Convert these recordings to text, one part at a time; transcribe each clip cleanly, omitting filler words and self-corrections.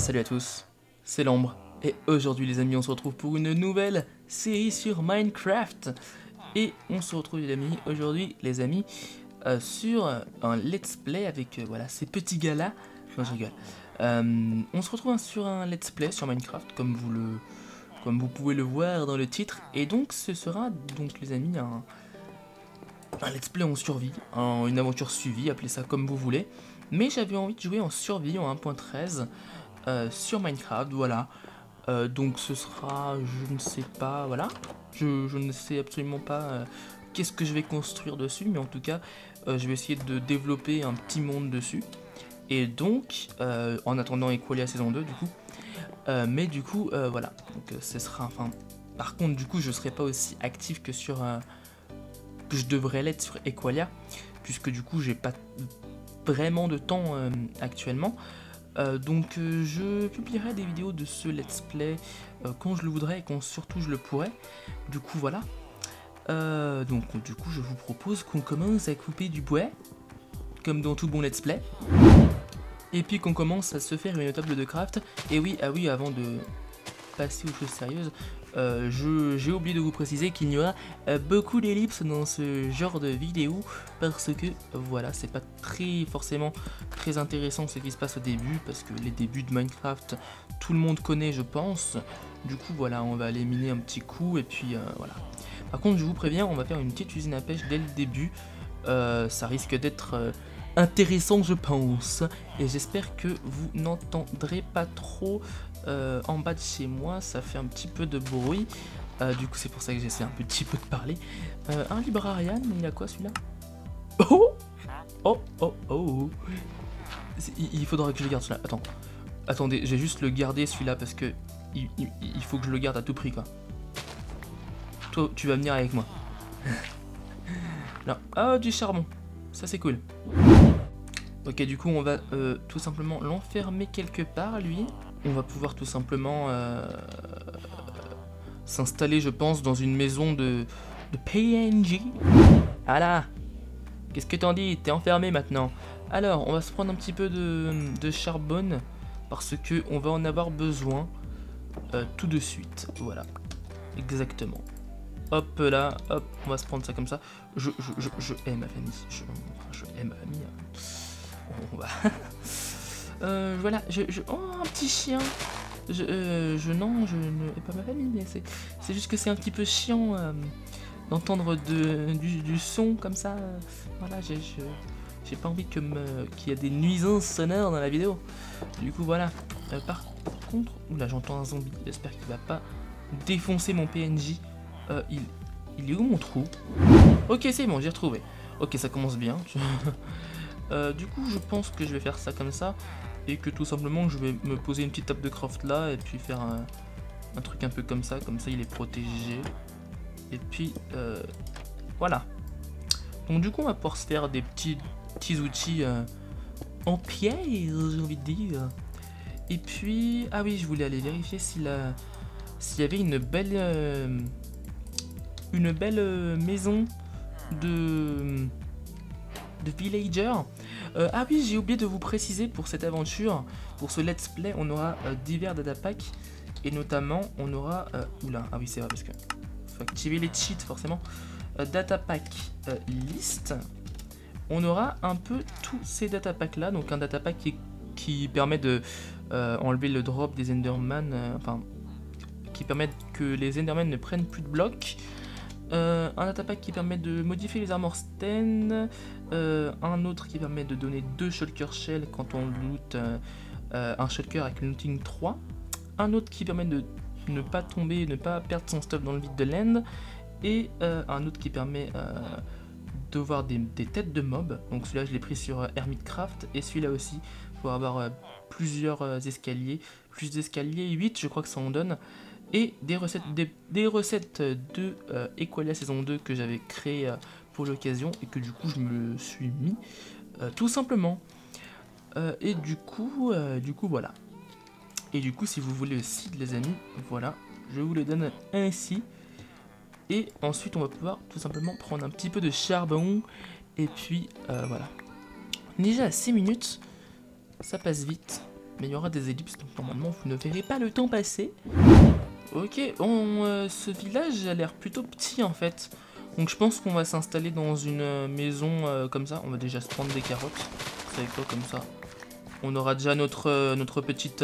Salut à tous, c'est l'Ombre, et aujourd'hui les amis on se retrouve pour une nouvelle série sur Minecraft. Et on se retrouve les amis, aujourd'hui les amis, sur un let's play avec voilà, ces petits gars là. Non je rigole. On se retrouve sur un let's play sur Minecraft comme vous pouvez le voir dans le titre. Et donc ce sera donc les amis un let's play en survie, une aventure suivie, appelez ça comme vous voulez. Mais j'avais envie de jouer en survie en 1.13 sur Minecraft, voilà. Donc ce sera, je ne sais pas, voilà. Je ne sais absolument pas qu'est-ce que je vais construire dessus, mais en tout cas, je vais essayer de développer un petit monde dessus. Et donc, en attendant Equalia saison 2 du coup. Mais du coup, voilà. Donc ce sera, enfin, par contre, du coup, je serai pas aussi actif que sur que je devrais l'être sur Equalia, puisque du coup, j'ai pas vraiment de temps actuellement. Donc je publierai des vidéos de ce let's play quand je le voudrais et quand surtout je le pourrais. Du coup voilà. Donc du coup je vous propose qu'on commence à couper du bois, comme dans tout bon let's play. Et puis qu'on commence à se faire une table de craft. Et oui, ah oui, avant de passer aux choses sérieuses, j'ai oublié de vous préciser qu'il y aura beaucoup d'ellipses dans ce genre de vidéo parce que voilà, c'est pas forcément très intéressant ce qui se passe au début, parce que les débuts de Minecraft tout le monde connaît je pense. Du coup voilà, on va aller miner un petit coup et puis voilà. Par contre je vous préviens, on va faire une petite usine à pêche dès le début. Ça risque d'être intéressant je pense, et j'espère que vous n'entendrez pas trop en bas de chez moi, ça fait un petit peu de bruit, du coup c'est pour ça que j'essaie un petit peu de parler. Un librarian, mais il a quoi celui-là? Oh oh oh oh, il faudra que je le garde celui-là, attendez, j'ai juste le garder celui-là parce que il faut que je le garde à tout prix quoi. Toi tu vas venir avec moi. Là, ah du charbon, ça c'est cool. Ok, du coup on va tout simplement l'enfermer quelque part lui. On va pouvoir tout simplement s'installer je pense dans une maison de PNJ. Ah là, qu'est-ce que t'en dis? T'es enfermé maintenant. Alors on va se prendre un petit peu de charbon parce que on va en avoir besoin tout de suite. Voilà, exactement. Hop là, hop, on va se prendre ça comme ça. Je hais ma famille. Je hais ma famille. On va. Voilà, oh, un petit chien. Non, je ne hais pas ma famille, mais c'est juste que c'est un petit peu chiant d'entendre du son comme ça. Voilà, j'ai pas envie qu'il y ait des nuisances sonores dans la vidéo. Du coup, voilà. Par contre, oula, j'entends un zombie. J'espère qu'il va pas défoncer mon PNJ. Il est où mon trou? Ok, c'est bon, j'ai retrouvé. Ok, ça commence bien. Du coup, je pense que je vais faire ça comme ça. Et que tout simplement, je vais me poser une petite table de craft là. Et puis faire un truc un peu comme ça. Comme ça, il est protégé. Et puis, voilà. Donc du coup, on va pouvoir se faire des petits outils en pierre, j'ai envie de dire. Et puis, ah oui, je voulais aller vérifier s'il y avait une belle maison de villager. Ah oui, j'ai oublié de vous préciser pour cette aventure, pour ce let's play, on aura divers data packs. Et notamment, on aura... oula, ah oui c'est vrai parce que faut activer les cheats forcément. Data pack list. On aura un peu tous ces data packs là. Donc un data pack qui permet de enlever le drop des Enderman. Enfin, qui permet que les Enderman ne prennent plus de blocs. Un data pack qui permet de modifier les armor stand, un autre qui permet de donner 2 shulker shell quand on loot un shulker avec looting 3, un autre qui permet de ne pas tomber, ne pas perdre son stuff dans le vide de l'end, et un autre qui permet de voir des têtes de mobs. Donc celui-là je l'ai pris sur Hermitcraft, et celui-là aussi pour avoir plusieurs escaliers, plus d'escaliers, 8 je crois que ça en donne. Et des recettes de Equalia saison 2 que j'avais créé pour l'occasion et que du coup je me suis mis tout simplement. Et du coup voilà. Et du coup si vous voulez le seed les amis, voilà, je vous le donne ainsi. Et ensuite on va pouvoir tout simplement prendre un petit peu de charbon. Et puis voilà. Déjà à 6 minutes, ça passe vite. mais il y aura des ellipses, donc normalement vous ne verrez pas le temps passer. Ok, ce village a l'air plutôt petit en fait. Donc je pense qu'on va s'installer dans une maison comme ça. On va déjà se prendre des carottes. Vous savez quoi, comme ça on aura déjà notre petite,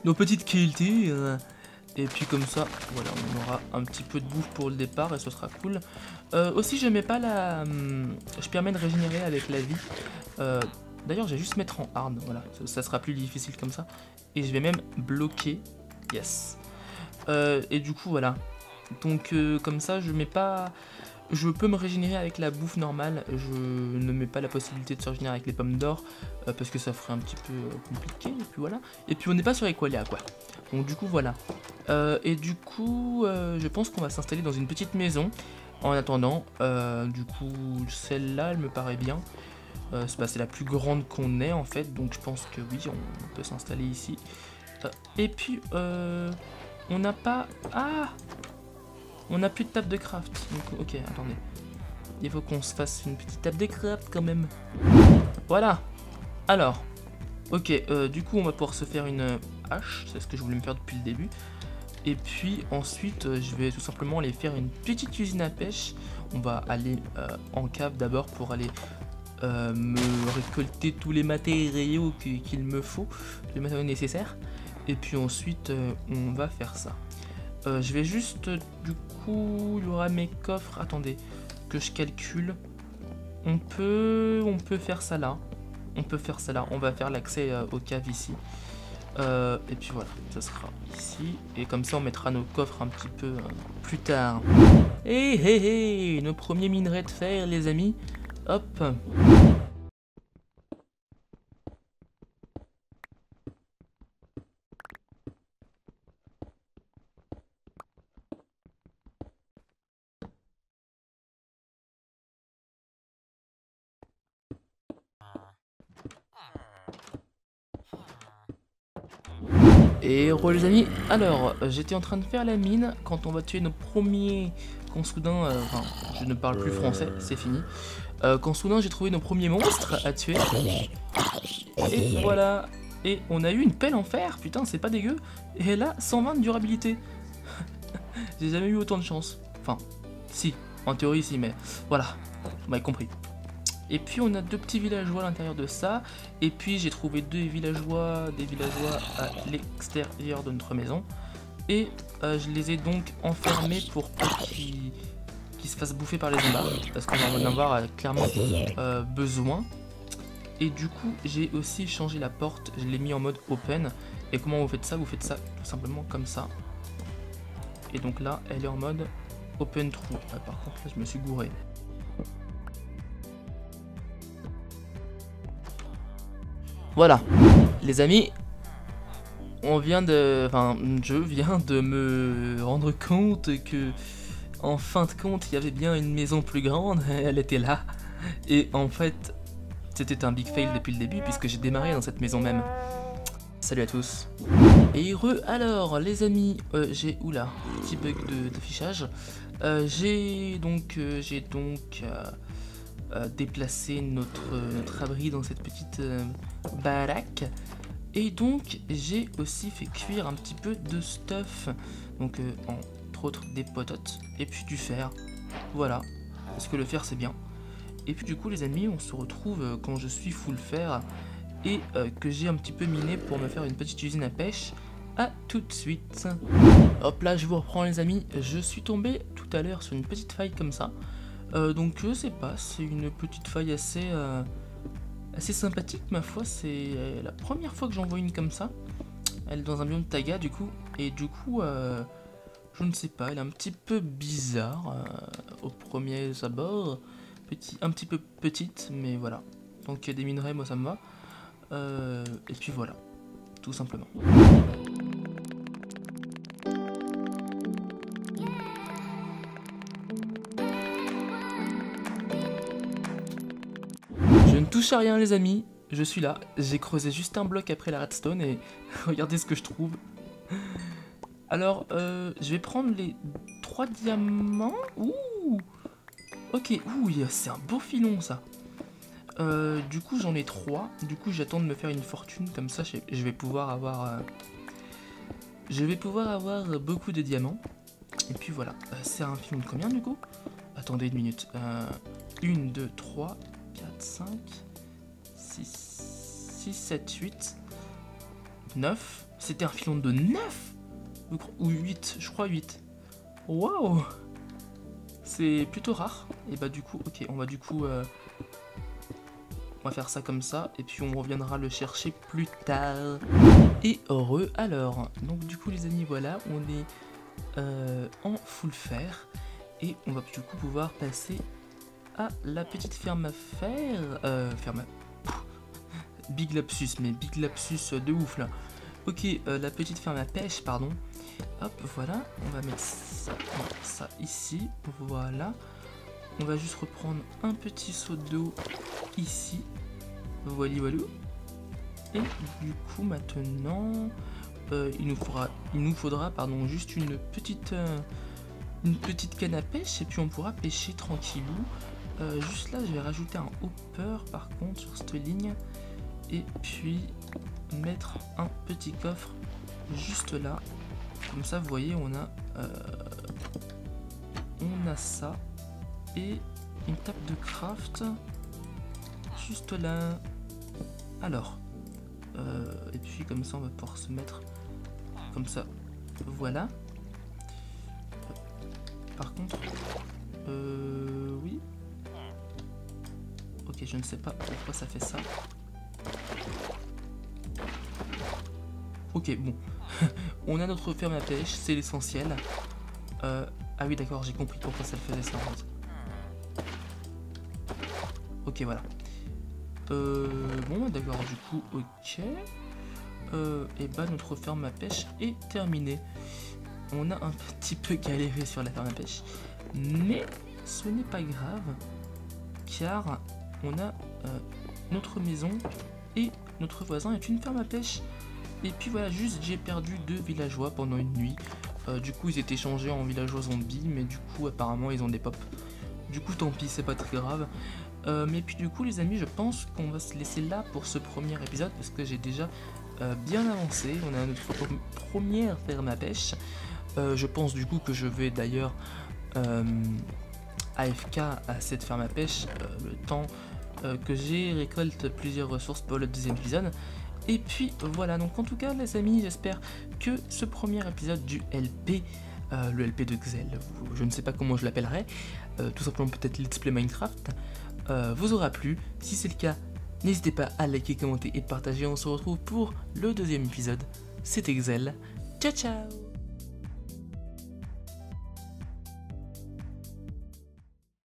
nos petites qualités. Et puis comme ça, voilà, on aura un petit peu de bouffe pour le départ et ce sera cool. Aussi, je mets pas la... je permets de régénérer avec la vie. D'ailleurs, je vais juste mettre en hard, voilà, ça sera plus difficile comme ça. Et je vais même bloquer, yes. Et du coup, voilà. Donc comme ça, je mets pas... Je peux me régénérer avec la bouffe normale, je ne mets pas la possibilité de se régénérer avec les pommes d'or, parce que ça ferait un petit peu compliqué, et puis voilà. Et puis on n'est pas sur Equalia, quoi. Donc du coup, voilà. Et du coup, je pense qu'on va s'installer dans une petite maison, en attendant. Du coup, celle-là, elle me paraît bien. C'est la plus grande qu'on ait, en fait, donc je pense que oui, on peut s'installer ici. Et puis, on n'a pas... Ah! On n'a plus de table de craft, donc ok, attendez. Il faut qu'on se fasse une petite table de craft quand même. Voilà. Alors, ok, du coup on va pouvoir se faire une hache, c'est ce que je voulais me faire depuis le début. Et puis ensuite, je vais tout simplement aller faire une petite usine à pêche. On va aller en cave d'abord pour aller me récolter tous les matériaux qu'il me faut, les matériaux nécessaires. Et puis ensuite, on va faire ça. Je vais juste, du coup, il y aura mes coffres, attendez, que je calcule. On peut faire ça là. On peut faire ça là. On va faire l'accès aux caves ici. Et puis voilà, ça sera ici. Et comme ça, on mettra nos coffres un petit peu plus tard. Et hé hé, nos premiers minerais de fer, les amis. Hop. Et re les amis, alors j'étais en train de faire la mine quand on va tuer nos premiers, quand soudain, enfin je ne parle plus français, c'est fini. Quand soudain j'ai trouvé nos premiers monstres à tuer. Et voilà, et on a eu une pelle en fer, putain c'est pas dégueu. Et elle a 120 de durabilité. J'ai jamais eu autant de chance. Enfin, si, en théorie si, mais voilà, vous m'avez compris. Et puis on a deux petits villageois à l'intérieur de ça. Et puis j'ai trouvé des villageois à l'extérieur de notre maison. Et je les ai donc enfermés pour pas qu'ils se fassent bouffer par les zombards. Parce qu'on va en avoir clairement besoin. Et du coup j'ai aussi changé la porte, je l'ai mis en mode open. Et comment vous faites ça? Vous faites ça tout simplement comme ça. Et donc là elle est en mode open trou. Par contre là je me suis gouré. Voilà, les amis, je viens de me rendre compte que, en fin de compte, il y avait bien une maison plus grande, elle était là, et en fait, c'était un big fail depuis le début, puisque j'ai démarré dans cette maison même. Salut à tous. Et alors, les amis, j'ai, oula, petit bug d'affichage, j'ai donc déplacer notre abri dans cette petite baraque. Et donc j'ai aussi fait cuire un petit peu de stuff, donc entre autres des pototes et puis du fer, voilà, parce que le fer c'est bien. Et puis du coup les amis, on se retrouve quand je suis full fer et que j'ai un petit peu miné pour me faire une petite usine à pêche. À tout de suite. Hop là, je vous reprends les amis, je suis tombé tout à l'heure sur une petite faille comme ça. Donc je sais pas, c'est une petite faille assez sympathique ma foi, c'est la première fois que j'en vois une comme ça. Elle est dans un biome taiga du coup, et du coup je ne sais pas, elle est un petit peu bizarre au premier abord, un petit peu petite, mais voilà. Donc il y a des minerais, moi ça me va. Et puis voilà, tout simplement. Je ne touche à rien les amis, je suis là, j'ai creusé juste un bloc après la redstone et regardez ce que je trouve. Alors, je vais prendre les 3 diamants. Ouh. Ok, ouh, c'est un beau filon ça. Du coup j'en ai 3, du coup j'attends de me faire une fortune, comme ça je vais pouvoir avoir beaucoup de diamants. Et puis voilà, c'est un filon de combien du coup? Attendez une minute, 1, 2, 3, 4, 5, 6, 7, 8, 9, c'était un filon de 9 ou 8, je crois 8. Waouh! C'est plutôt rare, et bah du coup, ok, on va faire ça comme ça, et puis on reviendra le chercher plus tard. Et heureux alors. Donc du coup les amis, voilà, on est en full fer, et on va du coup pouvoir passer à la petite ferme à fer. Big lapsus, mais big lapsus de ouf là. Ok, la petite ferme à pêche, pardon. Hop, voilà, on va mettre ça ici, voilà. On va juste reprendre un petit seau d'eau ici. Voilà. Et du coup maintenant, il nous faudra pardon, juste une petite canne à pêche, et puis on pourra pêcher tranquillou. Juste là, je vais rajouter un hopper par contre sur cette ligne, et puis mettre un petit coffre juste là. Comme ça, vous voyez, on a ça et une table de craft juste là. Alors, et puis comme ça, on va pouvoir se mettre comme ça. Voilà. Par contre, oui. Ok, je ne sais pas pourquoi ça fait ça. Ok, bon. On a notre ferme à pêche, c'est l'essentiel. Ah oui, d'accord, j'ai compris pourquoi ça faisait ça en fait. Ok, voilà. Bon, d'accord, du coup, ok. Et bah, notre ferme à pêche est terminée. On a un petit peu galéré sur la ferme à pêche, mais ce n'est pas grave, car on a notre maison et notre voisin est une ferme à pêche. Et puis voilà, juste j'ai perdu 2 villageois pendant une nuit. Du coup ils étaient changés en villageois zombies, mais du coup apparemment ils ont des pops. Du coup tant pis, c'est pas très grave. Mais puis du coup les amis, je pense qu'on va se laisser là pour ce premier épisode, parce que j'ai déjà bien avancé. On a notre première ferme à pêche. Je pense du coup que je vais d'ailleurs AFK à cette ferme à pêche le temps que j'ai récolte plusieurs ressources pour le deuxième épisode. Et puis voilà, donc en tout cas les amis, j'espère que ce premier épisode du LP, le LP de Xel, je ne sais pas comment je l'appellerai, tout simplement peut-être Let's Play Minecraft, vous aura plu. Si c'est le cas, n'hésitez pas à liker, commenter et partager. On se retrouve pour le deuxième épisode. C'était Xel, ciao ciao.